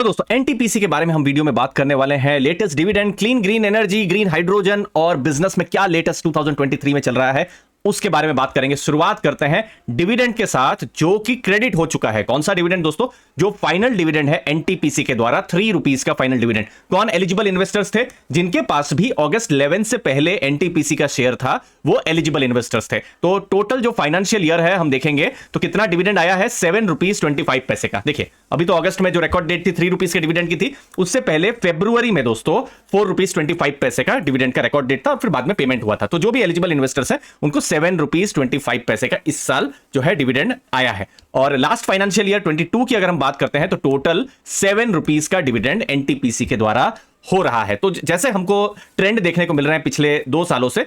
तो दोस्तों एनटीपीसी के बारे में हम वीडियो में बात करने वाले हैं। Latest dividend, clean green energy, green hydrogen और बिजनेस में क्या लेटेस्ट 2023 में चल रहा है उसके बारे में बात करेंगे। शुरुआत करते हैं डिविडेंड के साथ जो कि क्रेडिट हो चुका है। कौन सा डिविडेंड दोस्तों? जो फाइनल डिविडेंड है एनटीपीसी के द्वारा 3 रुपीस का फाइनल डिविडेंड। कौन एलिजिबल इन्वेस्टर्स थे? जिनके पास भी अगस्त 11 से पहले एनटीपीसी का शेयर था वो एलिजिबल इन्वेस्टर्स थे। तो टोटल जो फाइनेंशियल ईयर है हम देखेंगे तो कितना डिविडेंड आया है, 7 रुपीस 25 पैसे का। देखिए अभी तो अगस्त में जो रिकॉर्ड डेट थी 3 रुपीस के डिविडेंड की थी, उससे पहले फरवरी में दोस्तों 4 रुपीस 25 पैसे का डिविडेंड का रिकॉर्ड डेट था और फिर बाद में पेमेंट हुआ था। तो जो भी एलिजिबल इन्वेस्टर्स हैं उनको 7 रुपीस 25 पैसे का इस साल जो है डिविडेंड आया है। और लास्ट फाइनेंशियल ईयर 22 की अगर हम बात करते हैं तो टोटल 7 रुपीस का डिविडेंड एनटीपीसी के द्वारा हो रहा है। तो जैसे हमको ट्रेंड देखने को मिल रहे हैं पिछले 2 सालों से,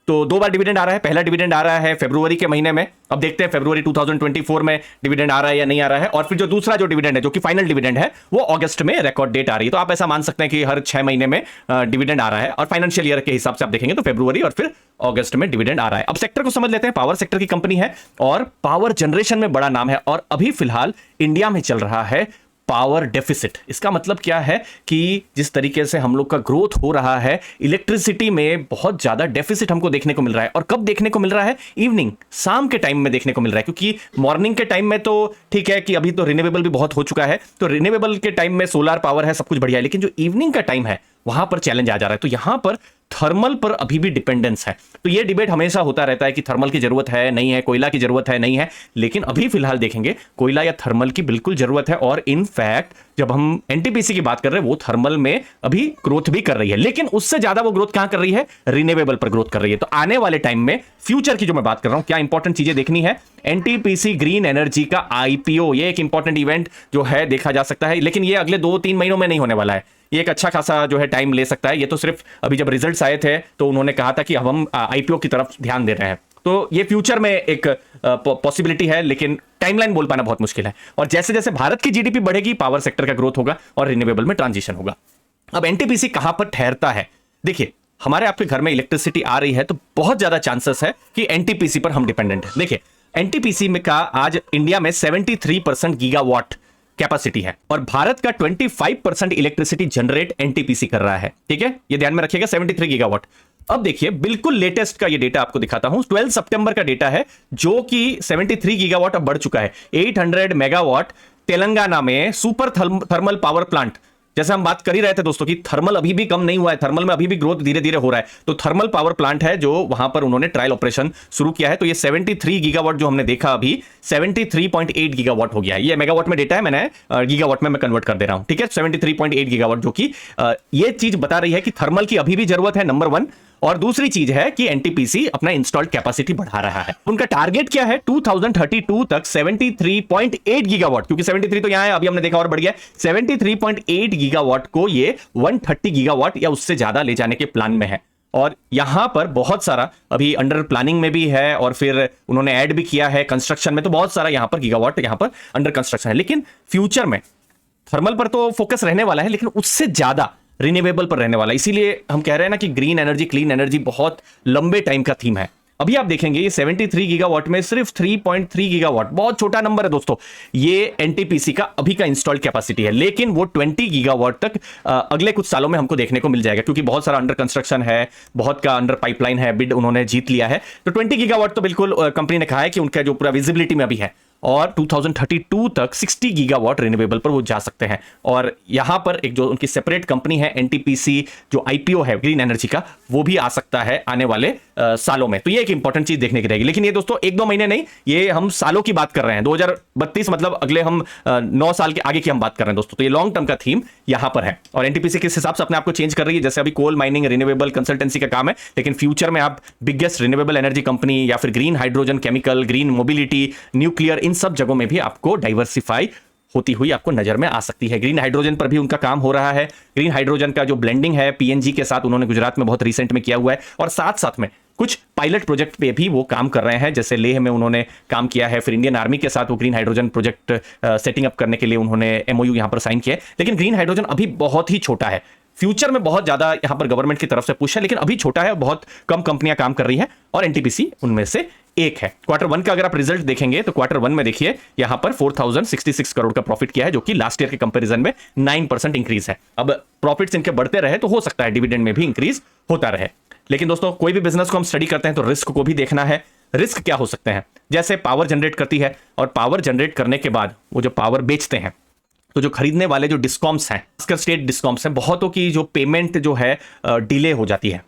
तो 2 बार डिविडेंड आ रहा है। पहला डिविडेंड आ रहा है फरवरी के महीने में, अब देखते हैं फरवरी 2024 में डिविडेंड आ रहा है या नहीं आ रहा है। और फिर जो दूसरा जो डिविडेंड है जो कि फाइनल डिविडेंड है वो अगस्त में रिकॉर्ड डेट आ रही है। तो आप ऐसा मान सकते हैं कि हर 6 महीने में डिविडेंड आ रहा है और फाइनेंशियल ईयर के हिसाब से आप देखेंगे तो फरवरी और फिर अगस्त में डिविडेंड आ रहा है। अब सेक्टर को समझ लेते हैं। पावर सेक्टर की कंपनी है और पावर जनरेशन में बड़ा नाम है और अभी फिलहाल इंडिया में चल रहा है पावर डेफिसिट। इसका मतलब क्या है कि जिस तरीके से हम लोग का ग्रोथ हो रहा है, इलेक्ट्रिसिटी में बहुत ज्यादा डेफिसिट हमको देखने को मिल रहा है। और कब देखने को मिल रहा है? इवनिंग, शाम के टाइम में देखने को मिल रहा है। क्योंकि मॉर्निंग के टाइम में तो ठीक है कि अभी तो रिन्यूएबल भी बहुत हो चुका है, तो रिन्यूएबल के टाइम में सोलर पावर है, सब कुछ बढ़िया है, लेकिन जो इवनिंग का टाइम है वहां पर चैलेंज आ जा रहा है। तो यहां पर थर्मल पर अभी भी डिपेंडेंस है। तो ये डिबेट हमेशा होता रहता है कि थर्मल की जरूरत है नहीं है, कोयला की जरूरत है नहीं है, लेकिन अभी फिलहाल देखेंगे कोयला या थर्मल की बिल्कुल जरूरत है। और इनफैक्ट जब हम एनटीपीसी की बात कर रहे हैं वो थर्मल में अभी ग्रोथ भी कर रही है, लेकिन उससे ज्यादा वो ग्रोथ कहां कर रही है? रिन्यूएबल पर ग्रोथ कर रही है। तो आने वाले टाइम में फ्यूचर की जो मैं बात कर रहा हूं, क्या इंपॉर्टेंट चीजें देखनी है? एनटीपीसी ग्रीन एनर्जी का आईपीओ, ये एक इंपॉर्टेंट इवेंट जो है देखा जा सकता है, लेकिन ये अगले 2-3 महीनों में नहीं होने वाला है। ये एक अच्छा खासा जो है टाइम ले सकता है। ये तो सिर्फ अभी जब रिजल्ट्स आए थे तो उन्होंने कहा था कि अब हम आईपीओ की तरफ ध्यान दे रहे हैं। तो ये फ्यूचर में एक पॉसिबिलिटी है, लेकिन टाइमलाइन बोल पाना बहुत मुश्किल है। और जैसे जैसे भारत की जीडीपी बढ़ेगी पावर सेक्टर का ग्रोथ होगा और रिन्यूएबल में ट्रांजिशन होगा। अब एनटीपीसी कहां पर ठहरता है? देखिए हमारे आपके घर में इलेक्ट्रिसिटी आ रही है तो बहुत ज्यादा चांसेस है कि एनटीपीसी पर हम डिपेंडेंट है। देखिए एनटीपीसी में का आज इंडिया में 73% गीगावाट कैपेसिटी है और भारत का 25% इलेक्ट्रिसिटी जनरेट एनटीपीसी कर रहा है। ठीक है, ये ध्यान में रखिएगा, 73 गीगावाट। अब देखिए बिल्कुल लेटेस्ट का ये डेटा आपको दिखाता हूं, 12 सितंबर का डेटा है जो कि 73 गीगावाट अब बढ़ चुका है। 800 मेगावाट तेलंगाना में सुपर थर्मल पावर प्लांट, जैसे हम बात कर ही रहे थे दोस्तों कि थर्मल अभी भी कम नहीं हुआ है, थर्मल में अभी भी ग्रोथ धीरे धीरे हो रहा है। तो थर्मल पावर प्लांट है जो वहां पर उन्होंने ट्रायल ऑपरेशन शुरू किया है। तो ये 73 गीगावाट जो हमने देखा अभी 73.8 गीगावाट हो गया है। ये मेगावाट में डेटा है, मैंने गीगावाट में मैं कन्वर्ट कर दे रहा हूं। ठीक है, 73.8 गीगावाट, जो कि ये चीज बता रही है कि थर्मल की अभी भी जरूरत है, नंबर 1। और दूसरी चीज है कि एनटीपीसी अपना इंस्टॉल्ड कैपेसिटी बढ़ा रहा है। उनका टारगेट क्या है? 2032 तक 73.8 गीगावाट, क्योंकि 73 तो यहां है, अभी हमने देखा और बढ़ गया 73.8 गीगावाट को ये 130 गीगावाट या उससे ज्यादा ले जाने के प्लान में है। और यहां पर बहुत सारा अभी अंडर प्लानिंग में भी है और फिर उन्होंने ऐड भी किया है कंस्ट्रक्शन में। तो बहुत सारा यहां पर गीगावाट यहां पर अंडर कंस्ट्रक्शन है। लेकिन फ्यूचर में थर्मल पर तो फोकस रहने वाला है, लेकिन उससे ज्यादा रिन्यूएबल पर रहने वाला है। इसीलिए हम कह रहे हैं ना कि ग्रीन एनर्जी, क्लीन एनर्जी बहुत लंबे टाइम का थीम है। अभी आप देखेंगे ये 73 गीगावाट में सिर्फ 3.3 गीगावाट, बहुत छोटा नंबर है दोस्तों, ये एनटीपीसी का अभी का इंस्टॉल्ड कैपेसिटी है। लेकिन वो 20 गीगावाट तक अगले कुछ सालों में हमको देखने को मिल जाएगा, क्योंकि बहुत सारा अंडर कंस्ट्रक्शन है, बहुत का अंडर पाइपलाइन है, बिड उन्होंने जीत लिया है। तो 20 गीगावाट तो बिल्कुल कंपनी ने कहा है कि उनका जो पूरा विजिबिलिटी में अभी है। और 2032 तक 60 गीगावाट रिन्यूएबल पर वो जा सकते हैं। और यहां पर एक जो उनकी सेपरेट कंपनी है एनटीपीसी, जो आईपीओ है ग्रीन एनर्जी का, वो भी आ सकता है आने वाले सालों में। तो ये एक इंपॉर्टेंट चीज देखने की रहेगी। लेकिन ये दोस्तों 1-2 महीने नहीं, ये हम सालों की बात कर रहे हैं। 2032 मतलब अगले हम 9 साल के आगे की हम बात कर रहे हैं दोस्तों। तो ये लॉन्ग टर्म का थीम यहां पर है। और एनटीपीसी किस हिसाब से अपने आप को चेंज कर रही है, जैसे अभी कोल माइनिंग, रिन्यूएबल, कंसल्टेंसी का काम है, लेकिन फ्यूचर में आप बिगेस्ट रिन्यूएबल एनर्जी कंपनी या फिर green hydrogen, chemical, green mobility, nuclear, इन सब जगहों में भी आपको डाइवर्सिफाई होती हुई आपको नजर में आ सकती है। ग्रीन हाइड्रोजन पर भी उनका काम हो रहा है। ग्रीन हाइड्रोजन का जो ब्लेंडिंग है पीएनजी के साथ उन्होंने गुजरात में बहुत रिसेंट में किया हुआ है। और साथ साथ में कुछ पायलट प्रोजेक्ट पे भी वो काम कर रहे हैं, जैसे लेह में उन्होंने काम किया है, फिर इंडियन आर्मी के साथ वो green hydrogen project setting up करने के लिए उन्होंने एमओयू यहां पर साइन किया है। लेकिन ग्रीन हाइड्रोजन अभी बहुत ही छोटा है। फ्यूचर में बहुत ज्यादा यहां पर गवर्नमेंट की तरफ से पुश है, लेकिन अभी छोटा है, बहुत कम कंपनियां काम कर रही हैं और एनटीपीसी उनमें से एक है। क्वार्टर 1 का अगर आप रिजल्ट देखेंगे तो क्वार्टर 1 में देखिए यहां पर 4066 करोड़ का प्रॉफिट किया है, जो कि लास्ट ईयर के कंपैरिजन में 9% इंक्रीज है। अब प्रॉफिट्स इनके बढ़ते रहे तो हो सकता है डिविडेंड में भी इंक्रीज होता रहे, लेकिन दोस्तों कोई भी बिजनेस को हम स्टडी करते हैं तो रिस्क को भी देखना है। रिस्क क्या हो सकते हैं, जैसे पावर जनरेट करती है और पावर जनरेट करने के बाद वो जो पावर बेचते हैं, तो जो खरीदने वाले जो डिस्कॉम्स हैं, खासकर स्टेट डिस्कॉम्स हैं, बहुतों की जो पेमेंट जो है डिले हो जाती है।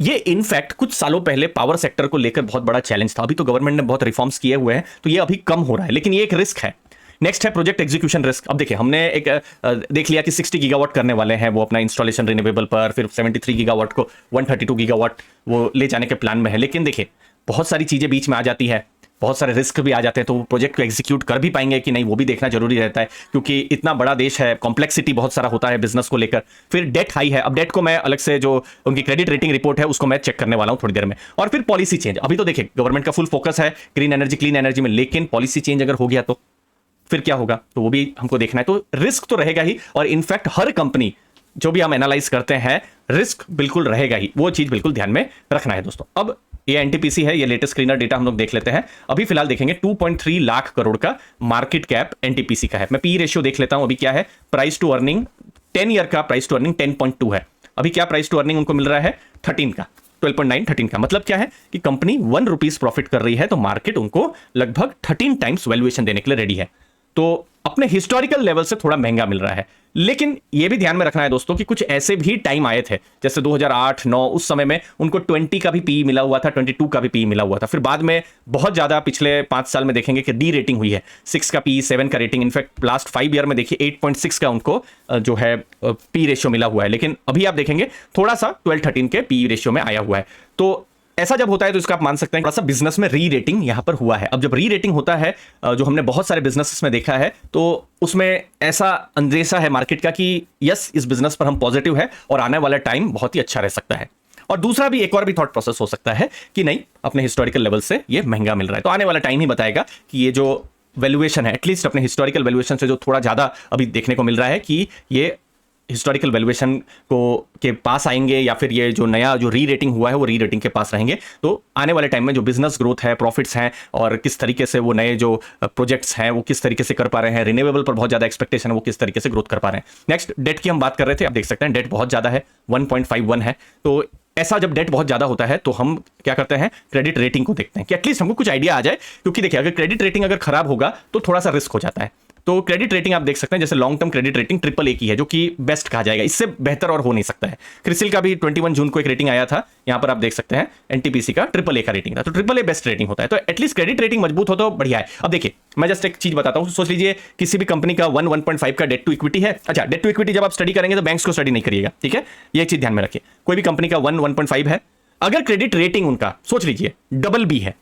ये इनफैक्ट कुछ सालों पहले पावर सेक्टर को लेकर बहुत बड़ा चैलेंज था। अभी तो गवर्नमेंट ने बहुत रिफॉर्म्स किए हुए हैं तो ये अभी कम हो रहा है, लेकिन ये एक रिस्क है। नेक्स्ट है प्रोजेक्ट एग्जीक्यूशन रिस्क। अब देखिए हमने एक देख लिया कि 60 गीगावाट करने वाले हैं वो अपना इंस्टॉलेशन रिन्यूएबल पर, फिर 73 गीगावाट को 132 गीगावाट वो ले जाने के प्लान में है। लेकिन देखिए बहुत सारी चीजें बीच में आ जाती है, बहुत सारे रिस्क भी आ जाते हैं, तो वो प्रोजेक्ट को एग्जीक्यूट कर भी पाएंगे कि नहीं वो भी देखना जरूरी रहता है, क्योंकि इतना बड़ा देश है, कॉम्प्लेक्सिटी बहुत सारा होता है बिजनेस को लेकर। फिर डेट हाई है, अब डेट को मैं अलग से, जो उनकी क्रेडिट रेटिंग रिपोर्ट है उसको मैं चेक करने वाला हूं थोड़ी देर में। और फिर पॉलिसी चेंज। अभी तो देखिए गवर्नमेंट का फुल फोकस है ग्रीन एनर्जी, क्लीन एनर्जी में, लेकिन पॉलिसी चेंज अगर हो गया तो फिर क्या होगा, तो वो भी हमको देखना है। तो रिस्क तो रहेगा ही, और इनफैक्ट हर कंपनी जो भी हम एनालाइज करते हैं रिस्क बिल्कुल रहेगा ही, वो चीज बिल्कुल ध्यान में रखना है दोस्तों। अब ये एनटीपीसी है, ये लेटेस्ट स्क्रीनर डेटा हम लोग देख लेते हैं। अभी फिलहाल देखेंगे 2.3 लाख करोड़ का मार्केट कैप एनटीपीसी का है। मैं पी रेशियो देख लेता हूं, अभी क्या है, प्राइस टू अर्निंग 10 ईयर का प्राइस टू अर्निंग 10.2 है। अभी क्या प्राइस टू अर्निंग उनको मिल रहा है 13 का, 12.9 13 का। मतलब क्या है कि कंपनी 1 रुपीज प्रॉफिट कर रही है तो मार्केट उनको लगभग 13 टाइम्स वैल्यूएशन देने के लिए रेडी है। तो अपने हिस्टोरिकल लेवल से थोड़ा महंगा मिल रहा है, लेकिन यह भी ध्यान में रखना है दोस्तों कि कुछ ऐसे भी टाइम आए थे, जैसे 2008-9, उस समय में उनको 20 का भी पी मिला हुआ था, 22 का भी पी मिला हुआ था। फिर बाद में बहुत ज्यादा पिछले 5 साल में देखेंगे कि डी रेटिंग हुई है, 6 का पी, 7 का रेटिंग। इनफैक्ट लास्ट 5 ईयर में देखिए 8.6 का उनको जो है पी रेशियो मिला हुआ है, लेकिन अभी आप देखेंगे थोड़ा सा 12-13 के पी रेशियो में आया हुआ है। तो ऐसा जब होता है तो इसका आप मान सकते हैं थोड़ा सा बिजनेस में री रेटिंग यहां पर हुआ है। अब जब री रेटिंग होता है, जो हमने बहुत सारे बिजनेसेस में देखा है, तो उसमें ऐसा अंदेशा है मार्केट का कि यस इस बिजनेस पर हम पॉजिटिव है और आने वाला टाइम बहुत ही अच्छा रह सकता है। और दूसरा भी, एक और भी थॉट प्रोसेस हो सकता है कि नहीं, अपने हिस्टोरिकल लेवल से ये महंगा मिल रहा है, तो आने वाला टाइम ही बताएगा कि ये जो वैल्यूएशन है, एटलीस्ट अपने हिस्टोरिकल वैल्यूएशन से जो थोड़ा ज्यादा अभी देखने को मिल रहा है, कि ये हिस्टोरिकल वैल्यूएशन को के पास आएंगे या फिर ये जो नया जो री रेटिंग हुआ है वो री रेटिंग के पास रहेंगे। तो आने वाले टाइम में जो बिजनेस ग्रोथ है, प्रॉफिट्स हैं, और किस तरीके से वो नए जो प्रोजेक्ट्स हैं वो किस तरीके से कर पा रहे हैं, रिन्यूएबल पर बहुत ज्यादा एक्सपेक्टेशन है, वो किस तरीके से ग्रोथ कर पा रहे हैं। नेक्स्ट डेट की हम बात कर रहे थे, आप देख सकते हैं डेट बहुत ज्यादा है, 1.51 है। तो ऐसा जब डेट बहुत ज्यादा होता है तो हम क्या करते हैं, क्रेडिट रेटिंग को देखते हैं कि एटलीस्ट हमको कुछ आइडिया आ जाए, क्योंकि देखिए अगर क्रेडिट रेटिंग अगर खराब होगा तो थोड़ा सा रिस्क हो जाता है। तो क्रेडिट रेटिंग आप देख सकते हैं, जैसे long term credit rating AAA की है, जो कि बेस्ट कहा जाएगा, इससे बेहतर और हो नहीं सकता है। क्रिसिल का भी 21 जून को एक रेटिंग आया था, यहां पर आप देख सकते हैं एनटीपीसी का AAA का रेटिंग था, तो AAA बेस्ट रेटिंग होता है। तो एटलीस्ट क्रेडिट रेटिंग मजबूत हो तो बढ़िया है। अब देखिए मैं जस्ट एक चीज बताता हूं, सोच लीजिए किसी भी कंपनी का 1.5 का डेट टू इक्विटी है। अच्छा, डेट टू इक्विटी जब आप स्टडी करेंगे तो बैंक्स को स्टडी नहीं करिएगा, ठीक है, ये चीज ध्यान में रखिए। कोई भी कंपनी का 1.5 है, अगर क्रेडिट रेटिंग उनका सोच लीजिए BB है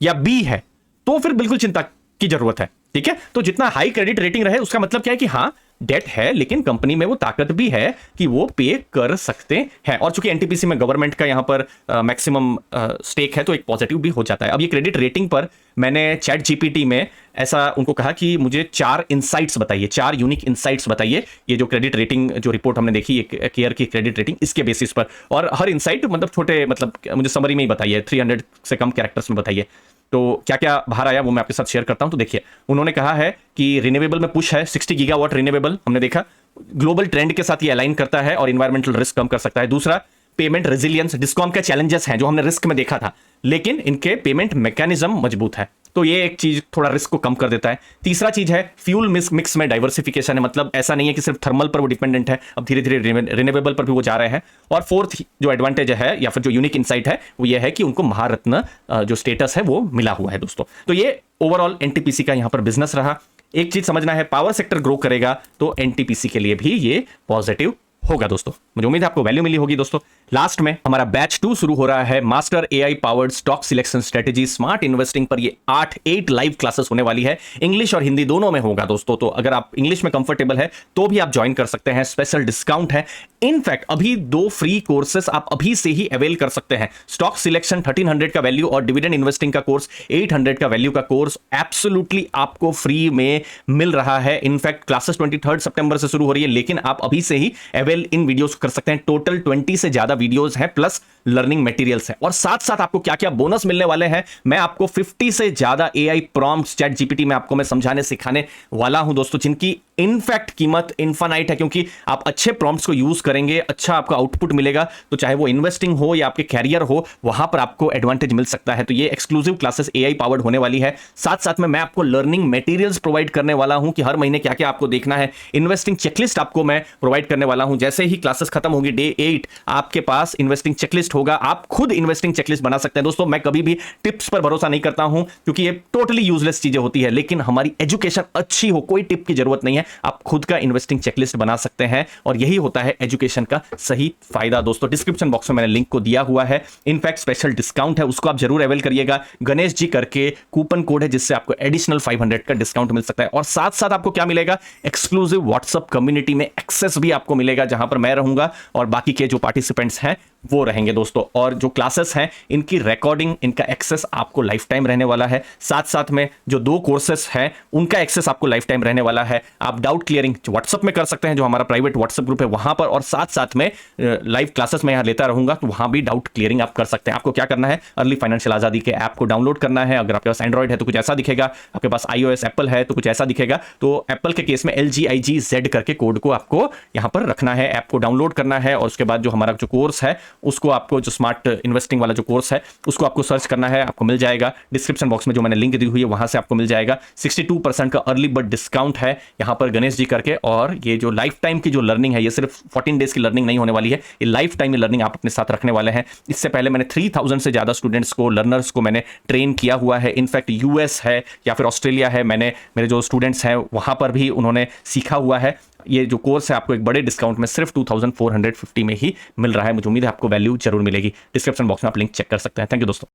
या B है, तो फिर बिल्कुल चिंता की जरूरत है, ठीक है। तो जितना हाई क्रेडिट रेटिंग रहे उसका मतलब क्या है कि हाँ डेट है, लेकिन कंपनी में वो ताकत भी है कि वो पे कर सकते हैं। और चूंकि एनटीपीसी में गवर्नमेंट का यहां पर मैक्सिमम स्टेक है, तो एक पॉजिटिव भी हो जाता है। अब ये क्रेडिट रेटिंग पर मैंने चैट जीपीटी में ऐसा उनको कहा कि मुझे 4 इनसाइट्स बताइए, 4 यूनिक इनसाइट्स बताइए, ये जो क्रेडिट रेटिंग जो रिपोर्ट हमने देखी है केयर की क्रेडिट रेटिंग, इसके बेसिस पर। और हर इनसाइट मतलब छोटे, मतलब मुझे समरी में ही बताइए, 300 से कम कैरेक्टर्स में बताइए। तो क्या क्या बाहर आया वो मैं आपके साथ शेयर करता हूं। तो देखिए उन्होंने कहा है कि रिन्यूएबल में पुश है, 60 गीगावाट रिन्यूएबल हमने देखा, ग्लोबल ट्रेंड के साथ ये अलाइन करता है और इन्वायरमेंटल रिस्क कम कर सकता है। दूसरा, पेमेंट रेजिलियंस, डिस्कॉम के चैलेंजेस हैं जो हमने रिस्क में देखा था, लेकिन इनके पेमेंट मैकेनिज्म मजबूत है, तो ये एक चीज थोड़ा रिस्क को कम कर देता है। तीसरा चीज है फ्यूल मिक्स में डाइवर्सिफिकेशन है, मतलब ऐसा नहीं है कि सिर्फ थर्मल पर वो डिपेंडेंट है, अब धीरे धीरे रिन्यूएबल पर भी वो जा रहे हैं। और फोर्थ जो एडवांटेज है या फिर जो यूनिक इनसाइट है वो ये है कि उनको महारत्न जो स्टेटस है वो मिला हुआ है दोस्तों। तो ये ओवरऑल एनटीपीसी का यहां पर बिजनेस रहा। एक चीज समझना है, पावर सेक्टर ग्रो करेगा तो एनटीपीसी के लिए भी ये पॉजिटिव होगा दोस्तों। मुझे उम्मीद है आपको वैल्यू मिली होगी दोस्तों। लास्ट में हमारा बैच 2 शुरू हो रहा है, master AI powered stock selection strategy smart investing पर। ये 8 लाइव क्लासेस होने वाली है, इंग्लिश और हिंदी दोनों में होगा दोस्तों। तो अगर आप इंग्लिश में कंफर्टेबल है तो भी आप ज्वाइन कर सकते हैं, स्पेशल डिस्काउंट है। इनफैक्ट अभी 2 फ्री कोर्सेस आप अभी से ही अवेल कर सकते हैं। स्टॉक सिलेक्शन 1300 का वैल्यू और डिविडेंड इन्वेस्टिंग का कोर्स 800 का वैल्यू का कोर्स एब्सोल्युटली आपको फ्री में मिल रहा है। इनफैक्ट क्लासेस 23 सितंबर से शुरू हो रही है, लेकिन आप अभी से ही अवेल इन वीडियोस कर सकते हैं। टोटल 20 से ज्यादा वीडियोस हैं प्लस लर्निंग मटेरियल्स है। और साथ साथ आपको क्या क्या बोनस मिलने वाले हैं, मैं आपको 50 से ज्यादा एआई प्रॉम्प्ट्स चैट जीपीटी में आपको मैं समझाने सिखाने वाला हूं दोस्तों, जिनकी इनफैक्ट कीमत इनफाइनाइट है, क्योंकि आप अच्छे प्रॉम्प्ट्स को यूज करेंगे, अच्छा आपका आउटपुट मिलेगा, तो चाहे वो इन्वेस्टिंग हो या आपके कैरियर हो, वहां पर आपको एडवांटेज मिल सकता है। तो ये एक्सक्लूसिव क्लासेस एआई पावर्ड होने वाली है। साथ साथ में मैं आपको लर्निंग मटेरियल्स प्रोवाइड करने वाला हूं कि हर महीने क्या क्या आपको देखना है। इन्वेस्टिंग चेकलिस्ट आपको मैं प्रोवाइड करने वाला हूं। जैसे ही क्लासेस खत्म होगी डे 8 आपके पास इन्वेस्टिंग चेकलिस्ट होगा। आप खुद इन्वेस्टिंग चेकलिस्ट बना सकते हैं। दोस्तों मैं कभी भी टिप्स पर भरोसा नहीं करता हूं, क्योंकि ये टोटली यूजलेस चीजें होती है, लेकिन हमारी एजुकेशन अच्छी हो, कोई टिप की जरूरत नहीं है, आप खुद का इन्वेस्टिंग चेकलिस्ट बना सकते हैं। और यही होता है एजुकेशन का सही फायदा। दोस्तों डिस्क्रिप्शन बॉक्स में मैंने लिंक को दिया हुआ है। इनफैक्ट स्पेशल डिस्काउंट है, उसको आप जरूर अवेल करिएगा। गणेश जी करके कूपन कोड है, जिससे आपको एडिशनल 500 का डिस्काउंट मिल सकता है। और साथ साथ आपको क्या मिलेगा, एक्सक्लूसिव व्हाट्सएप कम्युनिटी में एक्सेस भी आपको मिलेगा, जहां पर मैं रहूंगा और बाकी के जो पार्टिसिपेंट्स हैं वो रहेंगे दोस्तों। और जो क्लासेस हैं इनकी रिकॉर्डिंग, इनका एक्सेस आपको लाइफ टाइम रहने वाला है। साथ साथ में जो 2 कोर्सेस हैं उनका एक्सेस आपको लाइफ टाइम रहने वाला है। आप डाउट क्लियरिंग व्हाट्सएप में कर सकते हैं, जो हमारा प्राइवेट व्हाट्सएप ग्रुप है वहां पर, और साथ साथ में लाइव क्लासेस में यहां लेता रहूंगा, तो वहां भी डाउट क्लियरिंग आप कर सकते हैं। आपको क्या करना है, अर्ली फाइनेंशियल आजादी के ऐप को डाउनलोड करना है। अगर आपके पास एंड्रॉइड है तो कुछ ऐसा दिखेगा, आपके पास iOS एप्पल है तो कुछ ऐसा दिखेगा। तो एप्पल के केस में LGIGZ करके कोड को आपको यहां पर रखना है, ऐप को डाउनलोड करना है, और उसके बाद जो हमारा जो कोर्स है उसको आपको, जो स्मार्ट इन्वेस्टिंग वाला जो कोर्स है उसको आपको सर्च करना है, आपको मिल जाएगा। डिस्क्रिप्शन बॉक्स में जो मैंने लिंक दी हुई है वहां से आपको मिल जाएगा। 62% का अर्ली बर्ड डिस्काउंट है यहां पर गणेश जी करके। और ये जो लाइफ टाइम की जो लर्निंग है, ये सिर्फ 14 डेज की लर्निंग नहीं होने वाली है, ये लाइफ टाइम लर्निंग आप अपने साथ रखने वाले हैं। इससे पहले मैंने 3000 से ज्यादा स्टूडेंट्स को, लर्नर्स को मैंने ट्रेन किया हुआ है। इनफैक्ट US है या फिर ऑस्ट्रेलिया है, मैंने मेरे जो स्टूडेंट्स हैं वहां पर भी उन्होंने सीखा हुआ है। ये जो कोर्स है आपको एक बड़े डिस्काउंट में सिर्फ 2450 में ही मिल रहा है। मुझे उम्मीद है आपको वैल्यू जरूर मिलेगी। डिस्क्रिप्शन बॉक्स में आप लिंक चेक कर सकते हैं। थैंक यू दोस्तों।